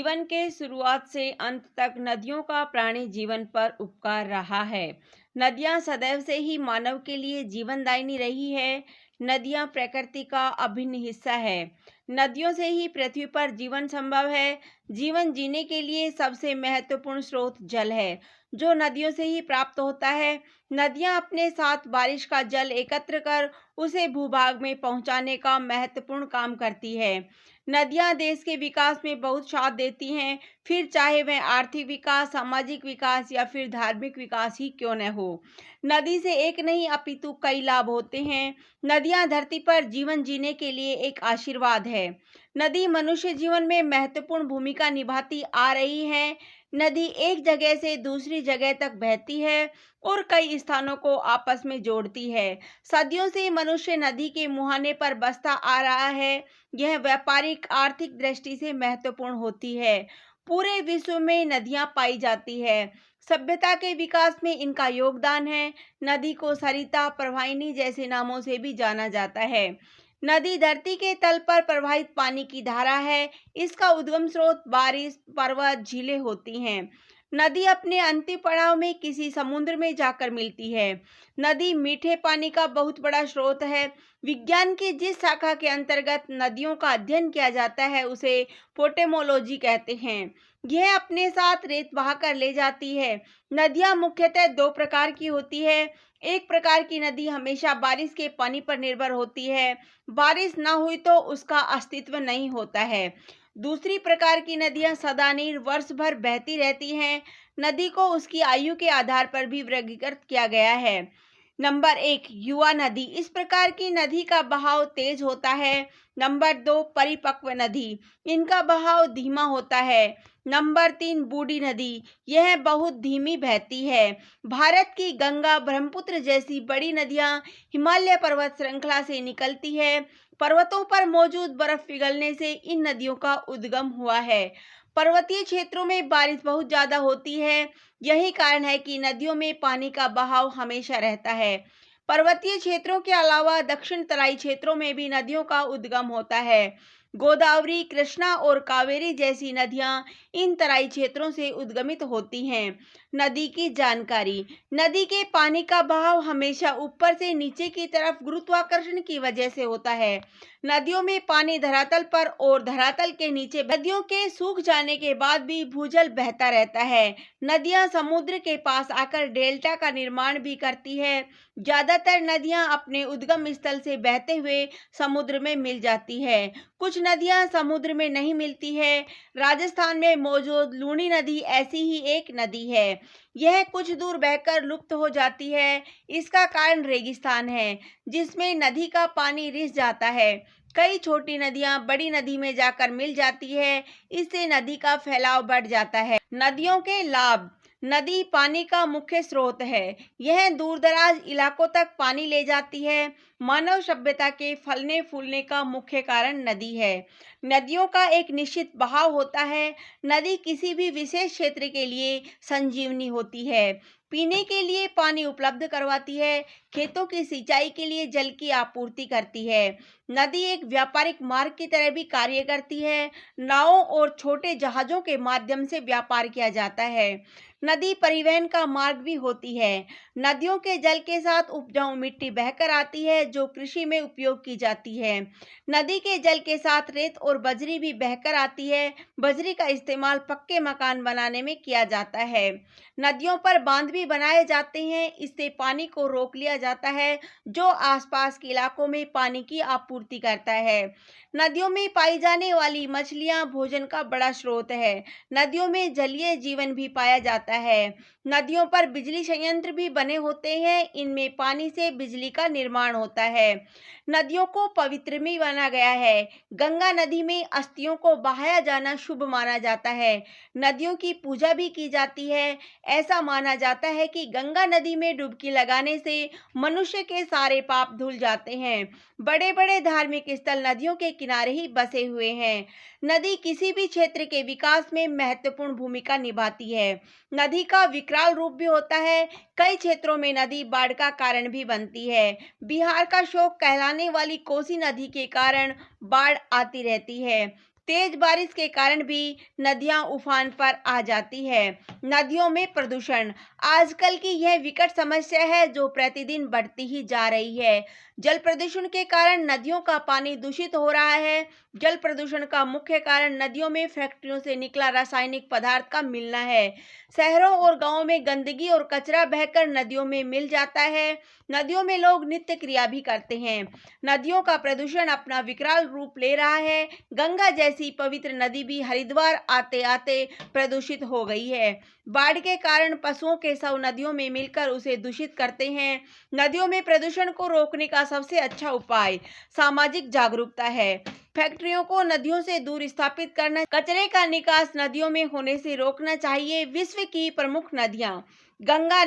जीवन के शुरुआत से अंत तक नदियों का प्राणी जीवन पर उपकार रहा है। नदियां सदैव से ही मानव के लिए जीवनदायिनी रही है। नदियां प्रकृति का अभिन्न हिस्सा है। नदियों से ही पृथ्वी पर जीवन संभव है। जीवन जीने के लिए सबसे महत्वपूर्ण स्रोत जल है, जो नदियों से ही प्राप्त होता है। नदियां अपने साथ बारिश का जल एकत्र कर उसे भूभाग में पहुंचाने का महत्वपूर्ण काम करती है। नदियां देश के विकास में बहुत साथ देती हैं, फिर चाहे वह आर्थिक विकास, सामाजिक विकास या फिर धार्मिक विकास ही क्यों न हो। नदी से एक नहीं अपितु कई लाभ होते हैं। नदियां धरती पर जीवन जीने के लिए एक आशीर्वाद है। नदी मनुष्य जीवन में महत्वपूर्ण भूमिका निभाती आ रही है। नदी एक जगह से दूसरी जगह तक बहती है और कई स्थानों को आपस में जोड़ती है। सदियों से मनुष्य नदी के मुहाने पर बसता आ रहा है। यह व्यापारिक आर्थिक दृष्टि से महत्वपूर्ण होती है। पूरे विश्व में नदियां पाई जाती है। सभ्यता के विकास में इनका योगदान है। नदी को सरिता, प्रवाहिनी जैसे नामों से भी जाना जाता है। नदी धरती के तल पर प्रवाहित पानी की धारा है। इसका उद्गम स्रोत बारिश, पर्वत, झीलें होती हैं। नदी अपने अंतिम पड़ाव में किसी समुद्र में जाकर मिलती है। नदी मीठे पानी का बहुत बड़ा स्रोत है। विज्ञान की जिस शाखा के अंतर्गत नदियों का अध्ययन किया जाता है उसे पोटेमोलॉजी कहते हैं। यह अपने साथ रेत बहाकर ले जाती है। नदियां मुख्यतः दो प्रकार की होती है। एक प्रकार की नदी हमेशा बारिश के पानी पर निर्भर होती है। बारिश न हुई तो उसका अस्तित्व नहीं होता है। दूसरी प्रकार की नदियां सदानीर वर्ष भर बहती रहती हैं। नदी को उसकी आयु के आधार पर भी वर्गीकृत किया गया है। नंबर 1, युवा नदी। इस प्रकार की नदी का बहाव तेज होता है। नंबर 2, परिपक्व नदी। इनका बहाव धीमा होता है। नंबर 3, बूढ़ी नदी। यह बहुत धीमी बहती है। भारत की गंगा, ब्रह्मपुत्र जैसी बड़ी नदियां हिमालय पर्वत श्रृंखला से निकलती है। पर्वतों पर मौजूद बर्फ पिघलने से इन नदियों का उद्गम हुआ है। पर्वतीय क्षेत्रों में बारिश बहुत ज्यादा होती है। यही कारण है कि नदियों में पानी का बहाव हमेशा रहता है। पर्वतीय क्षेत्रों के अलावा दक्षिण तराई क्षेत्रों में भी नदियों का उद्गम होता है। गोदावरी, कृष्णा और कावेरी जैसी नदियां इन तराई क्षेत्रों से उद्गमित होती हैं। नदी की जानकारी। नदी के पानी का बहाव हमेशा ऊपर से नीचे की तरफ गुरुत्वाकर्षण की वजह से होता है। नदियों में पानी धरातल पर और धरातल के नीचे नदियों के सूख जाने के बाद भी भूजल बहता रहता है। नदियां समुद्र के पास आकर डेल्टा का निर्माण भी करती है। ज्यादातर नदियां अपने उद्गम स्थल से बहते हुए समुद्र में मिल जाती है। कुछ नदियां समुद्र में नहीं मिलती है। राजस्थान में मौजूद लूनी नदी ऐसी ही एक नदी है। यह कुछ दूर बहकर लुप्त हो जाती है। इसका कारण रेगिस्तान है, जिसमें नदी का पानी रिस जाता है। कई छोटी नदियां बड़ी नदी में जाकर मिल जाती है। इससे नदी का फैलाव बढ़ जाता है। नदियों के लाभ। नदी पानी का मुख्य स्रोत है। यह दूरदराज इलाकों तक पानी ले जाती है। मानव सभ्यता के फलने फूलने का मुख्य कारण नदी है। नदियों का एक निश्चित बहाव होता है। नदी किसी भी विशेष क्षेत्र के लिए संजीवनी होती है। पीने के लिए पानी उपलब्ध करवाती है। खेतों की सिंचाई के लिए जल की आपूर्ति करती है। नदी एक व्यापारिक मार्ग की तरह भी कार्य करती है। नावों और छोटे जहाजों के माध्यम से व्यापार किया जाता है। नदी परिवहन का मार्ग भी होती है। नदियों के जल के साथ उपजाऊ मिट्टी बहकर आती है, जो कृषि में उपयोग की जाती है। नदी के जल के साथ रेत और बजरी भी बहकर आती है। बजरी का इस्तेमाल पक्के मकान बनाने में किया जाता है। नदियों पर बांध भी बनाए जाते हैं। इससे पानी को रोक लिया जाता है, जो आसपास के इलाकों में पानी की आपूर्ति करता है। नदियों में पाई जाने वाली मछलियां भोजन का बड़ा स्रोत है। नदियों में जलीय जीवन भी पाया जाता है। नदियों पर बिजली संयंत्र भी बने होते हैं। इनमें पानी से बिजली का निर्माण होता है। नदियों को पवित्र भी माना गया है। गंगा नदी में अस्थियों को बहाया जाना शुभ माना जाता है। नदियों की पूजा भी की जाती है। ऐसा माना जाता है कि गंगा नदी में डुबकी लगाने से मनुष्य के सारे पाप धुल जाते हैं। बड़े बड़े धार्मिक स्थल नदियों के किनारे ही बसे हुए हैं। नदी किसी भी क्षेत्र के विकास में महत्वपूर्ण भूमिका निभाती है। नदी का विकराल रूप भी होता है। कई क्षेत्रों में नदी बाढ़ का कारण भी बनती है। बिहार का शोक कहलाने वाली कोसी नदी के कारण बाढ़ आती रहती है। तेज बारिश के कारण भी नदियां उफान पर आ जाती है। नदियों में प्रदूषण आजकल की यह विकट समस्या है जो प्रतिदिन बढ़ती ही जा रही है। जल प्रदूषण के कारण नदियों का पानी दूषित हो रहा है। जल प्रदूषण का मुख्य कारण नदियों में फैक्ट्रियों से निकला रासायनिक पदार्थ का मिलना है। शहरों और गांवों में गंदगी और कचरा बहकर नदियों में मिल जाता है। नदियों में लोग नित्य क्रिया भी करते हैं। नदियों का प्रदूषण अपना विकराल रूप ले रहा है। गंगा जैसी पवित्र नदी भी हरिद्वार आते आते प्रदूषित हो गई है। बाढ़ के कारण पशुओं के शव नदियों में मिलकर उसे दूषित करते हैं। नदियों में प्रदूषण को रोकने का सबसे अच्छा उपाय सामाजिक जागरूकता है। फैक्ट्रियों को नदियों से दूर स्थापित करना, कचरे का निकास नदियों में होने से रोकना चाहिए। विश्व की प्रमुख नदियां गंगा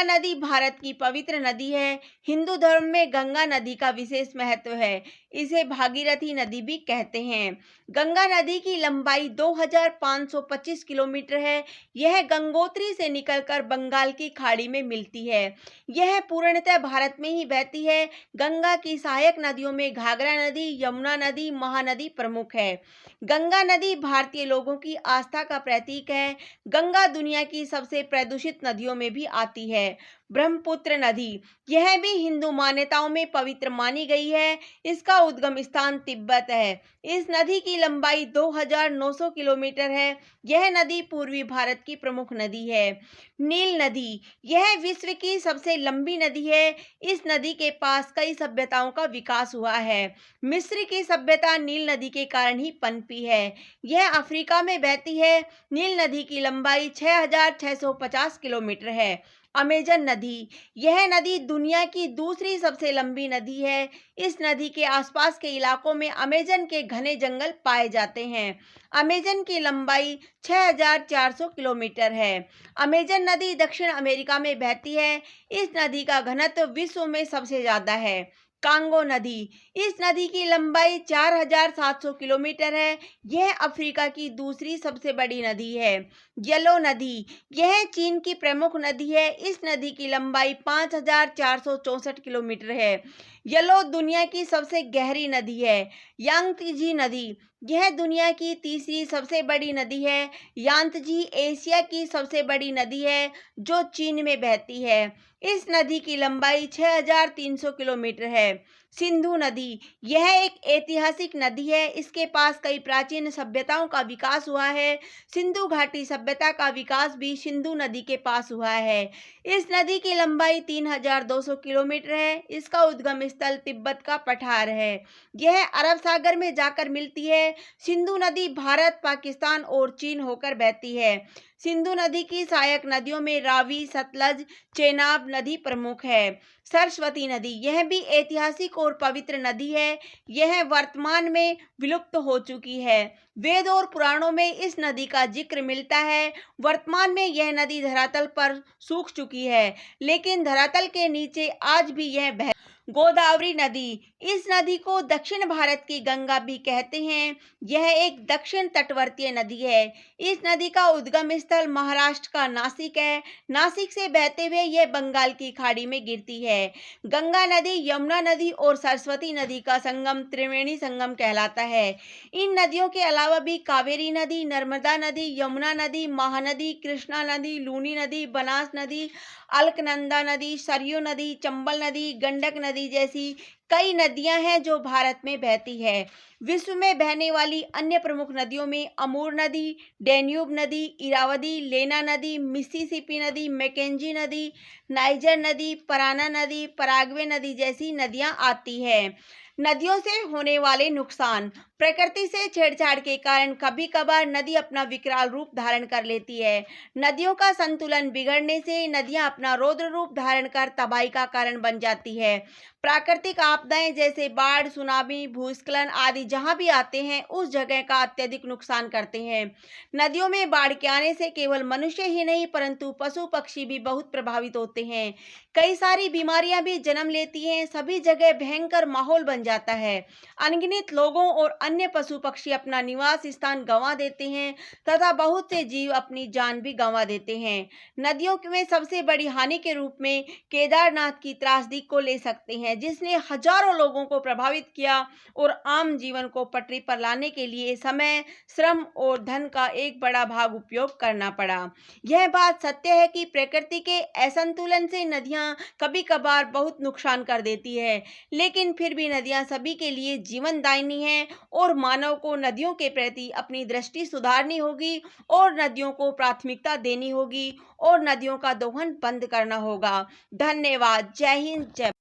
नदी भारत की पवित्र नदी है। हिंदू धर्म में गंगा नदी का विशेष महत्व है। इसे भागीरथी नदी भी कहते हैं। गंगा नदी की लंबाई 2525 किलोमीटर है। यह गंगोत्री से निकलकर बंगाल की खाड़ी में मिलती है। यह पूर्णतः भारत में ही बहती है। गंगा की सहायक नदियों में घाघरा नदी, यमुना नदी, महानदी प्रमुख है। गंगा नदी भारतीय लोगों की आस्था का प्रतीक है। गंगा दुनिया की सबसे प्रदूषित नदियों में भी आती है। ब्रह्मपुत्र नदी यह भी हिंदू मान्यताओं में पवित्र मानी गई है। इसका उद्गम स्थान तिब्बत है। इस नदी की लंबाई 2900 किलोमीटर है। यह नदी पूर्वी भारत की प्रमुख नदी है। नील नदी यह विश्व की सबसे लंबी नदी है। इस नदी के पास कई सभ्यताओं का विकास हुआ है। मिस्र की सभ्यता नील नदी के कारण ही पनपी है। यह अफ्रीका में बहती है। नील नदी की लंबाई 6650 किलोमीटर है। अमेजन नदी यह नदी दुनिया की दूसरी सबसे लंबी नदी है। इस नदी के आसपास के इलाकों में अमेजन के घने जंगल पाए जाते हैं। अमेजन की लंबाई 6400 किलोमीटर है। अमेजन नदी दक्षिण अमेरिका में बहती है। इस नदी का घनत्व विश्व में सबसे ज्यादा है। कांगो नदी इस नदी की लंबाई 4700 किलोमीटर है। यह अफ्रीका की दूसरी सबसे बड़ी नदी है। येलो नदी यह चीन की प्रमुख नदी है। इस नदी की लंबाई 5464 किलोमीटर है। येलो दुनिया की सबसे गहरी नदी है। यांगत्जी नदी यह दुनिया की तीसरी सबसे बड़ी नदी है। यांगत्जी एशिया की सबसे बड़ी नदी है जो चीन में बहती है। इस नदी की लंबाई 6300 किलोमीटर है। सिंधु नदी यह एक ऐतिहासिक नदी है। इसके पास कई प्राचीन सभ्यताओं का विकास हुआ है। सिंधु घाटी सभ्यता का विकास भी सिंधु नदी के पास हुआ है। इस नदी की लंबाई 3200 किलोमीटर है। इसका उद्गम स्थल तिब्बत का पठार है। यह अरब सागर में जाकर मिलती है। सिंधु नदी भारत, पाकिस्तान और चीन होकर बहती है। सिंधु नदी की सहायक नदियों में रावी, सतलज, चेनाब नदी प्रमुख है। सरस्वती नदी यह भी ऐतिहासिक और पवित्र नदी है। यह वर्तमान में विलुप्त हो चुकी है। वेद और पुराणों में इस नदी का जिक्र मिलता है। वर्तमान में यह नदी धरातल पर सूख चुकी है, लेकिन धरातल के नीचे आज भी यह बह गोदावरी नदी इस नदी को दक्षिण भारत की गंगा भी कहते हैं। यह एक दक्षिण तटवर्तीय नदी है। इस नदी का उद्गम स्थल महाराष्ट्र का नासिक है। नासिक से बहते हुए यह बंगाल की खाड़ी में गिरती है। गंगा नदी, यमुना नदी और सरस्वती नदी का संगम त्रिवेणी संगम कहलाता है। इन नदियों के अलावा भी कावेरी नदी, नर्मदा नदी, यमुना नदी, महानदी, कृष्णा नदी, लूनी नदी, बनास नदी, अलकनंदा नदी, सरयू नदी, चंबल नदी, गंडक नदी जैसी कई नदियां हैं जो भारत में बहती है। विश्व में बहने वाली अन्य प्रमुख नदियों में अमूर नदी, डैन्यूब नदी, इरावदी, लेना नदी, मिसिसिपी नदी, मैकेंजी नदी, नाइजर नदी, पराना नदी, पराग्वे नदी जैसी नदियां आती हैं। नदियों से होने वाले नुकसान प्रकृति से छेड़छाड़ के कारण कभी कभार नदी अपना विकराल रूप धारण कर लेती है। नदियों का संतुलन बिगड़ने से नदियां अपना रौद्र रूप धारण कर तबाही का कारण बन जाती है। प्राकृतिक आपदाएं जैसे बाढ़, सुनामी, भूस्खलन आदि जहां भी आते हैं उस जगह का अत्यधिक नुकसान करते हैं। नदियों में बाढ़ के आने से केवल मनुष्य ही नहीं परंतु पशु पक्षी भी बहुत प्रभावित होते हैं। कई सारी बीमारियां भी जन्म लेती हैं। सभी जगह भयंकर माहौल बन जाता है। अनगिनत लोगों और अन्य पशु पक्षी अपना निवास स्थान गंवा देते हैं तथा बहुत से जीव अपनी जान भी गंवा देते हैं। नदियों में सबसे बड़ी हानि के रूप में केदारनाथ की त्रासदी को ले सकते हैं, जिसने हजारों लोगों को प्रभावित किया और आम जीवन को पटरी पर लाने के लिए समय, श्रम और धन का एक बड़ा भाग उपयोग करना पड़ा। यह बात सत्य है कि प्रकृति के असंतुलन से नदियां कभी कभार बहुत नुकसान कर देती है, लेकिन फिर भी नदियां सभी के लिए जीवनदायिनी हैं और मानव को नदियों के प्रति अपनी दृष्टि सुधारनी होगी और नदियों को प्राथमिकता देनी होगी और नदियों का दोहन बंद करना होगा। धन्यवाद। जय हिंद, जय